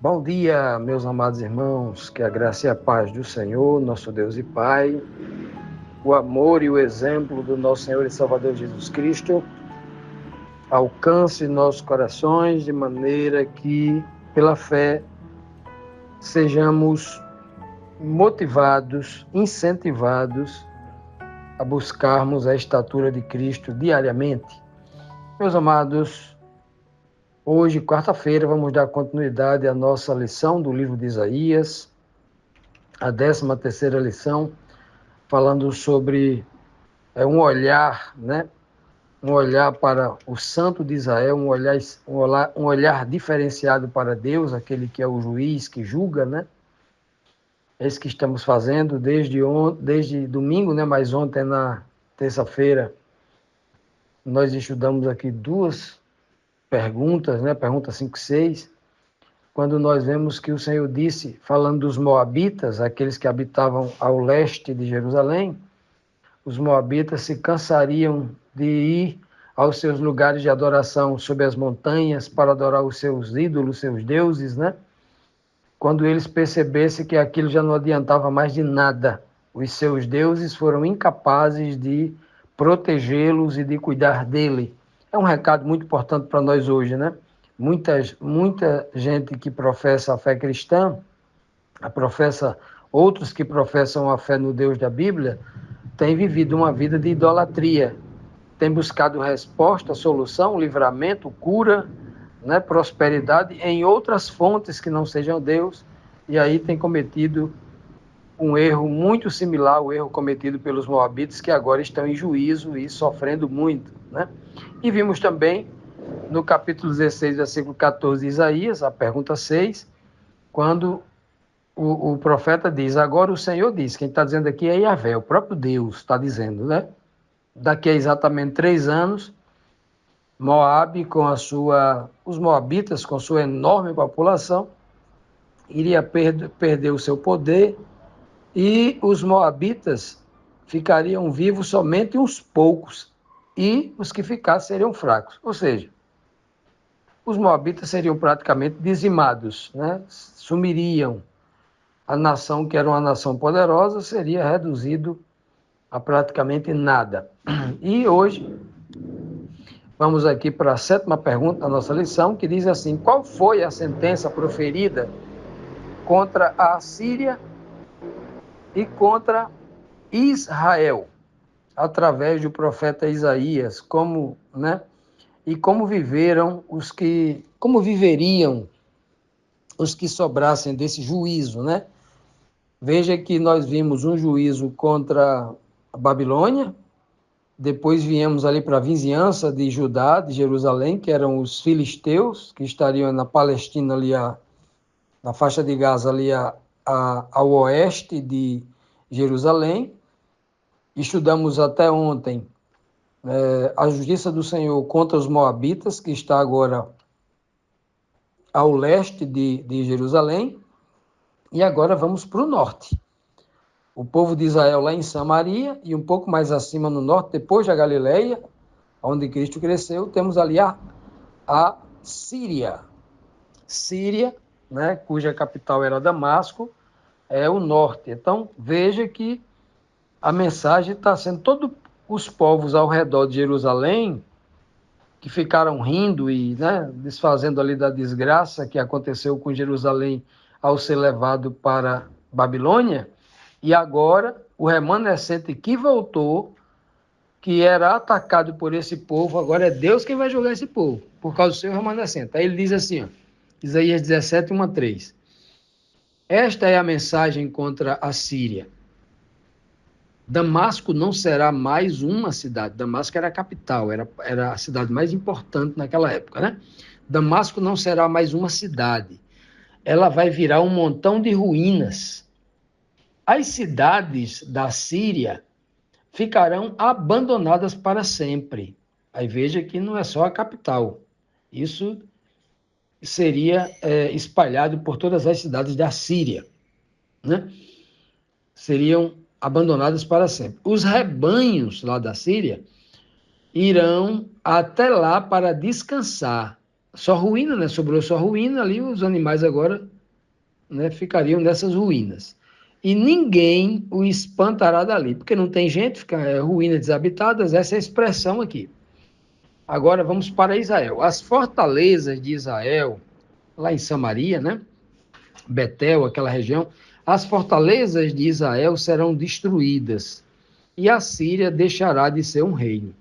Bom dia, meus amados irmãos, que a graça e a paz do Senhor, nosso Deus e Pai, o amor e o exemplo do nosso Senhor e Salvador Jesus Cristo alcance nossos corações de maneira que, pela fé, sejamos motivados, incentivados a buscarmos a estatura de Cristo diariamente. Meus amados, hoje, quarta-feira, vamos dar continuidade à nossa lição do livro de Isaías, a 13ª lição, falando sobre um olhar, né? Um olhar para o Santo de Israel, um olhar diferenciado para Deus, aquele que é o juiz que julga, né? É isso que estamos fazendo desde domingo, né? Mas ontem, na terça-feira, nós estudamos aqui duas perguntas, né? Pergunta 5 e 6, quando nós vemos que o Senhor disse, falando dos moabitas, aqueles que habitavam ao leste de Jerusalém, os moabitas se cansariam de ir aos seus lugares de adoração sob as montanhas para adorar os seus ídolos, seus deuses, né? Quando eles percebessem que aquilo já não adiantava mais de nada, os seus deuses foram incapazes de protegê-los e de cuidar dele. É um recado muito importante para nós hoje, né? Muita gente que professa a fé cristã, outros que professam a fé no Deus da Bíblia, têm vivido uma vida de idolatria, têm buscado resposta, solução, livramento, cura, né, prosperidade em outras fontes que não sejam Deus, e aí tem cometido um erro muito similar ao erro cometido pelos moabitas, que agora estão em juízo e sofrendo muito, né? E vimos também no capítulo 16, versículo 14 de Isaías, a pergunta 6, quando o profeta diz, agora o Senhor diz, quem está dizendo aqui é Yahvé, o próprio Deus está dizendo, né? Daqui a exatamente 3 anos, os moabitas com sua enorme população, iria perder o seu poder e os moabitas ficariam vivos somente uns poucos e os que ficassem seriam fracos. Ou seja, os moabitas seriam praticamente dizimados, né? Sumiriam. A nação, que era uma nação poderosa, seria reduzido a praticamente nada. E hoje, vamos aqui para a 7ª pergunta da nossa lição, que diz assim, qual foi a sentença proferida contra a Síria e contra Israel, através do profeta Isaías, e como viveriam os que sobrassem desse juízo, né? Veja que nós vimos um juízo contra a Babilônia, depois viemos ali para a vizinhança de Judá, de Jerusalém, que eram os filisteus, que estariam na Palestina, ali na faixa de Gaza, ali ao oeste de Jerusalém. Estudamos até ontem a justiça do Senhor contra os moabitas, que está agora ao leste de Jerusalém. E agora vamos para o norte. O povo de Israel lá em Samaria, e um pouco mais acima no norte, depois da Galileia, onde Cristo cresceu, temos ali a Síria. Síria, né, cuja capital era Damasco, é o norte. Então, veja que a mensagem está sendo, todos os povos ao redor de Jerusalém, que ficaram rindo e, né, desfazendo ali da desgraça que aconteceu com Jerusalém ao ser levado para Babilônia, e agora o remanescente que voltou, que era atacado por esse povo, agora é Deus quem vai julgar esse povo, por causa do seu remanescente. Aí ele diz assim, ó, Isaías 17, 1 a 3. Esta é a mensagem contra a Síria. Damasco não será mais uma cidade. Damasco era a capital, era a cidade mais importante naquela época, né? Damasco não será mais uma cidade. Ela vai virar um montão de ruínas. As cidades da Síria ficarão abandonadas para sempre. Aí veja que não é só a capital. Isso seria espalhado por todas as cidades da Síria, né? Seriam abandonadas para sempre. Os rebanhos lá da Síria irão até lá para descansar. Só ruína, né? Sobrou só ruína ali, os animais agora né, ficariam nessas ruínas. E ninguém o espantará dali, porque não tem gente, fica ruínas desabitadas, essa é a expressão aqui. Agora vamos para Israel. As fortalezas de Israel, lá em Samaria, né? Betel, aquela região, as fortalezas de Israel serão destruídas e a Síria deixará de ser um reino.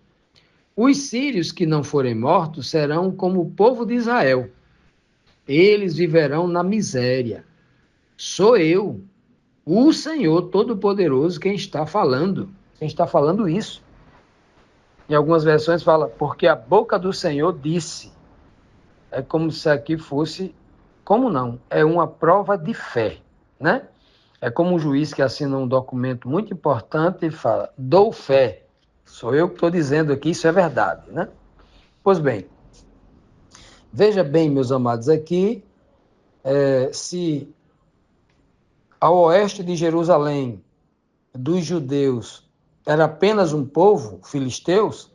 Os sírios que não forem mortos serão como o povo de Israel. Eles viverão na miséria. Sou eu, o Senhor Todo-Poderoso, quem está falando. Quem está falando isso? Em algumas versões fala, porque a boca do Senhor disse. É como se aqui fosse, como não? É uma prova de fé, né? É como um juiz que assina um documento muito importante e fala, dou fé. Sou eu que estou dizendo aqui, isso é verdade, né? Pois bem, veja bem, meus amados, aqui, se ao oeste de Jerusalém, dos judeus, era apenas um povo, filisteus,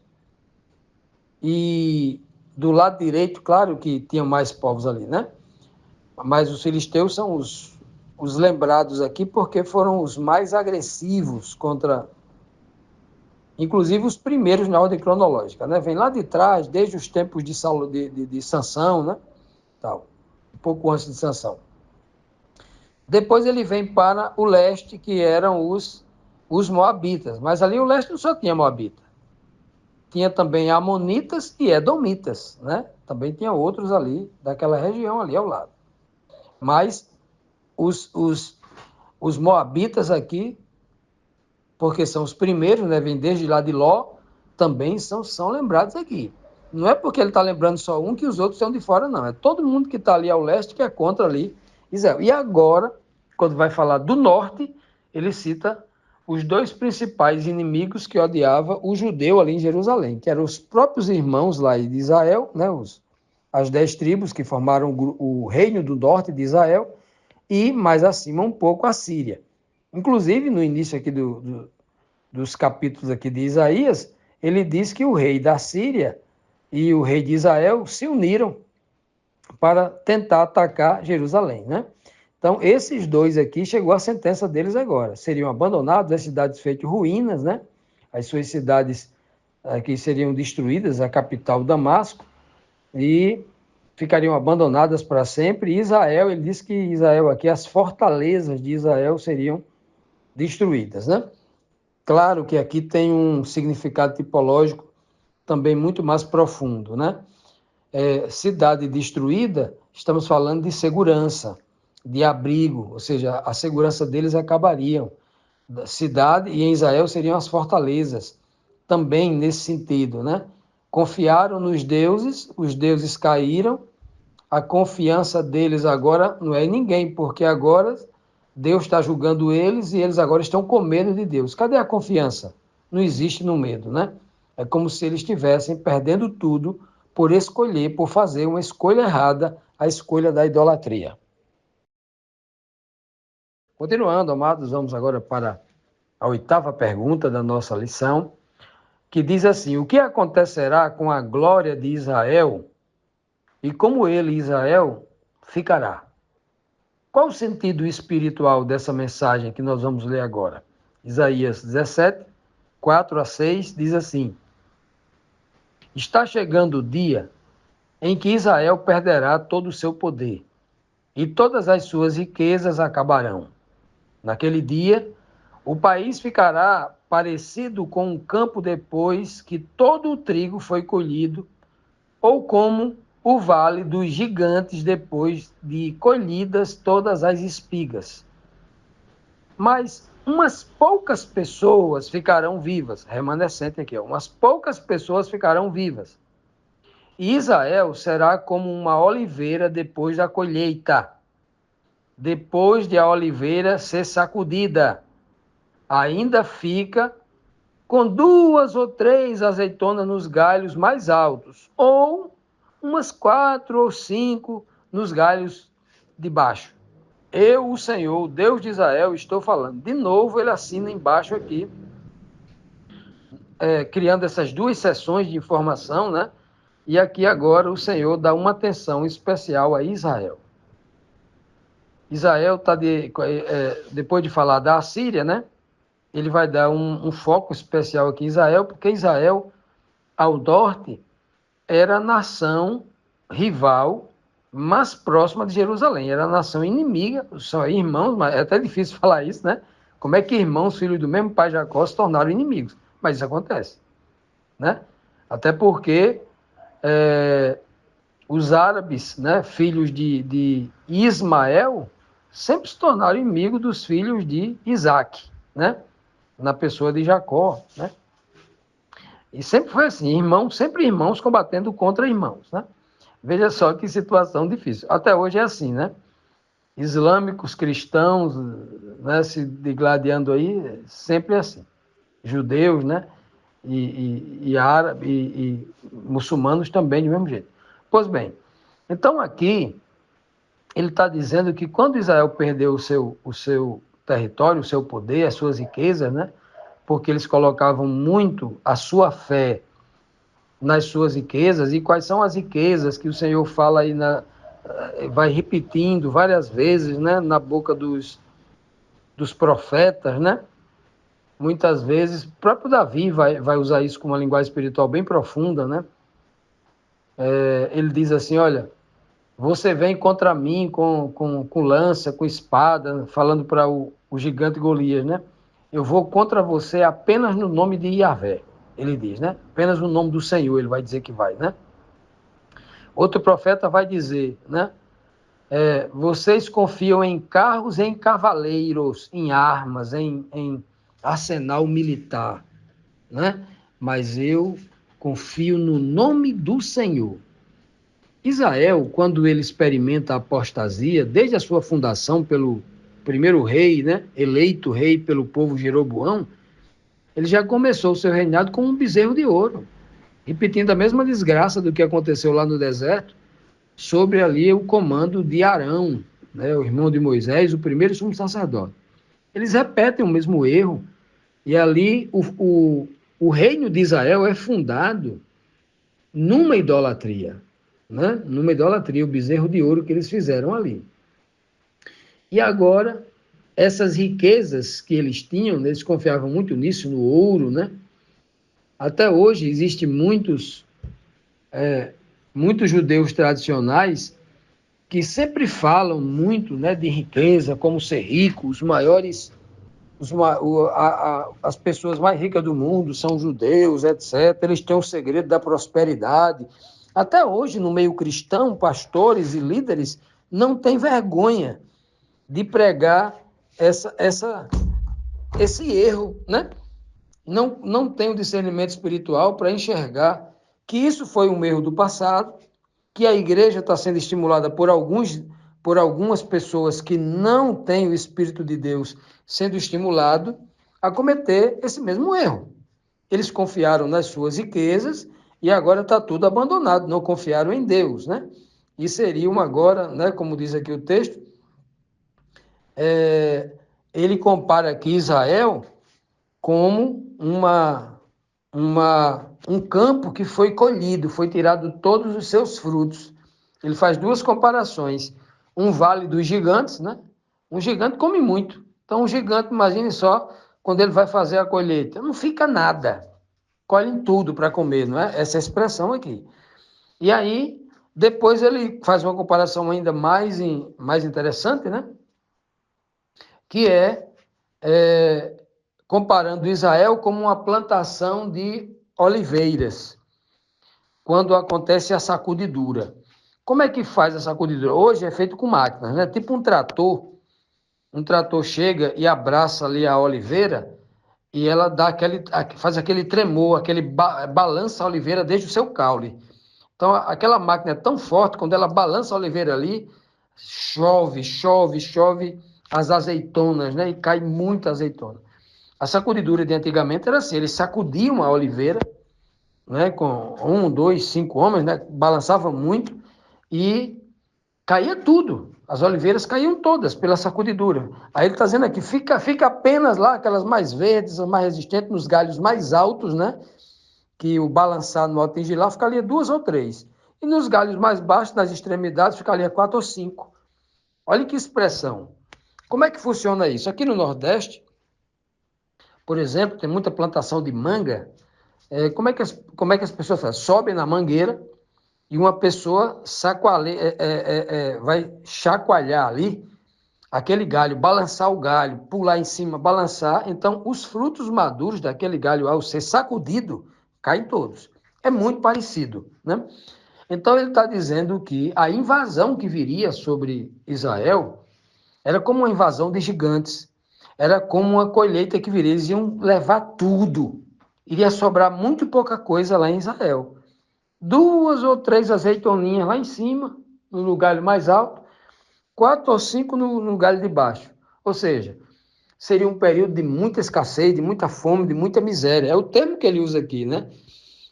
e do lado direito, claro que tinham mais povos ali, né? Mas os filisteus são os lembrados aqui porque foram os mais agressivos contra, inclusive os primeiros na ordem cronológica, né? Vem lá de trás, desde os tempos de Sansão, né? Tal, um pouco antes de Sansão. Depois ele vem para o leste, que eram os moabitas, mas ali o leste não só tinha moabita, tinha também amonitas e edomitas, né? Também tinha outros ali, daquela região ali ao lado. Mas os moabitas aqui, porque são os primeiros, né? Vem desde lá de Ló, também são lembrados aqui. Não é porque ele está lembrando só um que os outros são de fora, não. É todo mundo que está ali ao leste que é contra ali Israel. E agora, quando vai falar do norte, ele cita os dois principais inimigos que odiava o judeu ali em Jerusalém, que eram os próprios irmãos lá de Israel, né? As 10 tribos que formaram o reino do norte de Israel, e mais acima um pouco a Síria. Inclusive, no início aqui dos capítulos aqui de Isaías, ele diz que o rei da Síria e o rei de Israel se uniram para tentar atacar Jerusalém, né? Então, esses dois aqui, chegou a sentença deles agora. Seriam abandonados, as cidades feitas ruínas, né? As suas cidades aqui seriam destruídas, a capital Damasco, e ficariam abandonadas para sempre. E Israel, ele diz que Israel aqui, as fortalezas de Israel seriam destruídas, né? Claro que aqui tem um significado tipológico também muito mais profundo, né? Cidade destruída, estamos falando de segurança, de abrigo, ou seja, a segurança deles acabariam. Cidade e em Israel seriam as fortalezas, também nesse sentido, né? Confiaram nos deuses, os deuses caíram, a confiança deles agora não é em ninguém, porque agora Deus está julgando eles e eles agora estão com medo de Deus. Cadê a confiança? Não existe no medo, né? É como se eles estivessem perdendo tudo por escolher, por fazer uma escolha errada, a escolha da idolatria. Continuando, amados, vamos agora para a 8ª pergunta da nossa lição, que diz assim: o que acontecerá com a glória de Israel e como ele, Israel, ficará? Qual o sentido espiritual dessa mensagem que nós vamos ler agora? Isaías 17, 4 a 6, diz assim: está chegando o dia em que Israel perderá todo o seu poder e todas as suas riquezas acabarão. Naquele dia, o país ficará parecido com um campo depois que todo o trigo foi colhido, ou como o vale dos gigantes depois de colhidas todas as espigas. Mas umas poucas pessoas ficarão vivas, remanescente aqui, umas poucas pessoas ficarão vivas. E Israel será como uma oliveira depois da colheita, depois de a oliveira ser sacudida. Ainda fica com 2 ou 3 azeitonas nos galhos mais altos, ou umas 4 ou 5 nos galhos de baixo. Eu, o Senhor, Deus de Israel, estou falando. De novo, ele assina embaixo aqui, criando essas 2 seções de informação, né? E aqui agora o Senhor dá uma atenção especial a Israel. Israel está depois de falar da Assíria, né? Ele vai dar um foco especial aqui em Israel, porque Israel, ao norte, era a nação rival mais próxima de Jerusalém, era a nação inimiga, são irmãos, mas é até difícil falar isso, né? Como é que irmãos, filhos do mesmo pai Jacó, se tornaram inimigos? Mas isso acontece, né? Até porque os árabes, né, filhos de Ismael, sempre se tornaram inimigos dos filhos de Isaac, né? Na pessoa de Jacó, né? E sempre foi assim, irmãos, sempre irmãos combatendo contra irmãos, né? Veja só que situação difícil. Até hoje é assim, né? Islâmicos, cristãos, né, se digladiando aí, sempre é assim. Judeus, né? E árabes, e muçulmanos também, do mesmo jeito. Pois bem, então aqui ele está dizendo que quando Israel perdeu o seu território, o seu poder, as suas riquezas, né? Porque eles colocavam muito a sua fé nas suas riquezas. E quais são as riquezas que o Senhor fala aí, vai repetindo várias vezes, né, na boca dos profetas, né? Muitas vezes, o próprio Davi vai usar isso com uma linguagem espiritual bem profunda, né? Ele diz assim, olha, você vem contra mim com lança, com espada, falando para o gigante Golias, né? Eu vou contra você apenas no nome de Yahvé, ele diz, né? Apenas no nome do Senhor, ele vai dizer que vai, né? Outro profeta vai dizer, né? Vocês confiam em carros, em cavaleiros, em armas, em arsenal militar, né? Mas eu confio no nome do Senhor. Israel, quando ele experimenta a apostasia, desde a sua fundação pelo primeiro rei, né? Eleito rei pelo povo Jeroboão, ele já começou o seu reinado com um bezerro de ouro, repetindo a mesma desgraça do que aconteceu lá no deserto, sobre ali o comando de Arão, né, o irmão de Moisés, o primeiro sumo sacerdote. Eles repetem o mesmo erro, e ali o reino de Israel é fundado numa idolatria, né? Numa idolatria, o bezerro de ouro que eles fizeram ali. E agora, essas riquezas que eles tinham, eles confiavam muito nisso, no ouro, né? Até hoje, existem muitos judeus tradicionais que sempre falam muito, né, de riqueza, como ser rico, os maiores, as pessoas mais ricas do mundo são judeus, etc. Eles têm o segredo da prosperidade. Até hoje, no meio cristão, pastores e líderes não têm vergonha de pregar esse erro, né? Não tem o discernimento espiritual para enxergar que isso foi um erro do passado, que a igreja está sendo estimulada por algumas pessoas que não têm o Espírito de Deus sendo estimulado a cometer esse mesmo erro. Eles confiaram nas suas riquezas e agora está tudo abandonado, não confiaram em Deus, né? E seriam agora, né, como diz aqui o texto, ele compara aqui Israel como um campo que foi colhido, foi tirado todos os seus frutos. Ele faz duas comparações. Um vale dos gigantes, né? Um gigante come muito. Então, um gigante, imagine só, quando ele vai fazer a colheita, não fica nada. Colhem tudo para comer, não é? Essa é a expressão aqui. E aí, depois ele faz uma comparação ainda mais interessante, né? Que é comparando Israel como uma plantação de oliveiras, quando acontece a sacudidura. Como é que faz a sacudidura? Hoje é feito com máquinas, né? Tipo um trator. Um trator chega e abraça ali a oliveira e ela faz aquele tremor, balança a oliveira desde o seu caule. Então, aquela máquina é tão forte, quando ela balança a oliveira ali, chove, chove, chove as azeitonas, né? E cai muita azeitona. A sacudidura de antigamente era assim, eles sacudiam a oliveira, né, com 1, 2, 5 homens, né, balançavam muito e caía tudo. As oliveiras caíam todas pela sacudidura. Aí ele está dizendo aqui, fica apenas lá, aquelas mais verdes, as mais resistentes, nos galhos mais altos, né, que o balançar não atingir lá, ficaria 2 ou 3. E nos galhos mais baixos, nas extremidades, ficaria 4 ou 5. Olha que expressão. Como é que funciona isso? Aqui no Nordeste, por exemplo, tem muita plantação de manga. Como é que as pessoas fazem? Sobem na mangueira e uma pessoa vai chacoalhar ali aquele galho, balançar o galho, pular em cima, balançar. Então, os frutos maduros daquele galho, ao ser sacudido, caem todos. É muito parecido, né? Então, ele está dizendo que a invasão que viria sobre Israel era como uma invasão de gigantes. Era como uma colheita que viria. Eles iam levar tudo. Iria sobrar muito pouca coisa lá em Israel. 2 ou 3 azeitoninhas lá em cima, no galho mais alto, 4 ou 5 no galho de baixo. Ou seja, seria um período de muita escassez, de muita fome, de muita miséria. É o termo que ele usa aqui, né?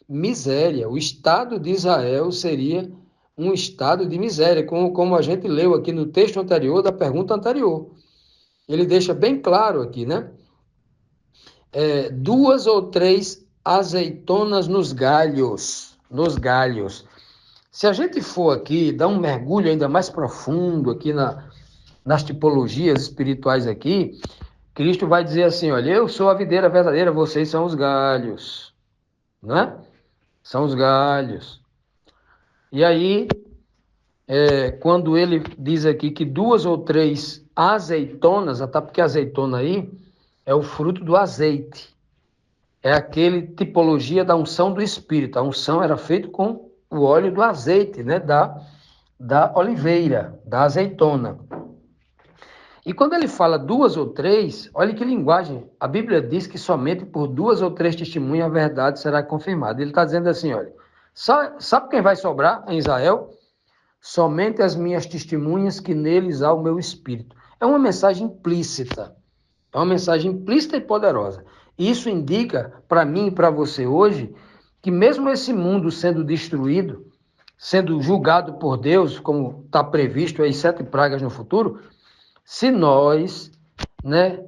Miséria. O Estado de Israel seria um estado de miséria, como a gente leu aqui no texto anterior da pergunta anterior. Ele deixa bem claro aqui, né? 2 ou 3 azeitonas nos galhos, nos galhos. Se a gente for aqui, dar um mergulho ainda mais profundo aqui nas tipologias espirituais aqui, Cristo vai dizer assim, olha, eu sou a videira verdadeira, vocês são os galhos, né? São os galhos. E aí, quando ele diz aqui que 2 ou 3 azeitonas, até porque azeitona aí é o fruto do azeite, é aquele tipologia da unção do Espírito. A unção era feita com o óleo do azeite, né? Da oliveira, da azeitona. E quando ele fala 2 ou 3, olha que linguagem. A Bíblia diz que somente por 2 ou 3 testemunhas a verdade será confirmada. Ele está dizendo assim, olha, sabe quem vai sobrar em Israel? Somente as minhas testemunhas, que neles há o meu espírito. É uma mensagem implícita. É uma mensagem implícita e poderosa. Isso indica para mim e para você hoje que mesmo esse mundo sendo destruído, sendo julgado por Deus, como está previsto aí 7 pragas no futuro, se nós, né,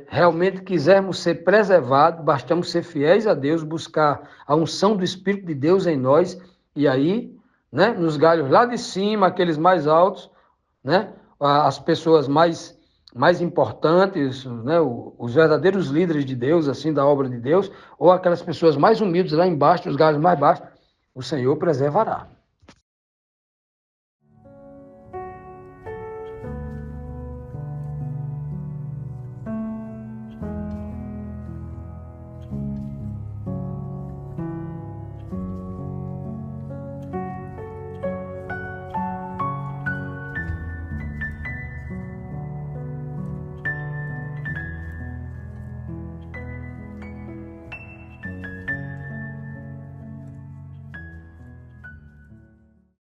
realmente quisermos ser preservados, bastamos ser fiéis a Deus, buscar a unção do Espírito de Deus em nós, e aí, né, nos galhos lá de cima, aqueles mais altos, né, as pessoas mais importantes, né, os verdadeiros líderes de Deus, assim, da obra de Deus, ou aquelas pessoas mais humildes lá embaixo, os galhos mais baixos, o Senhor preservará.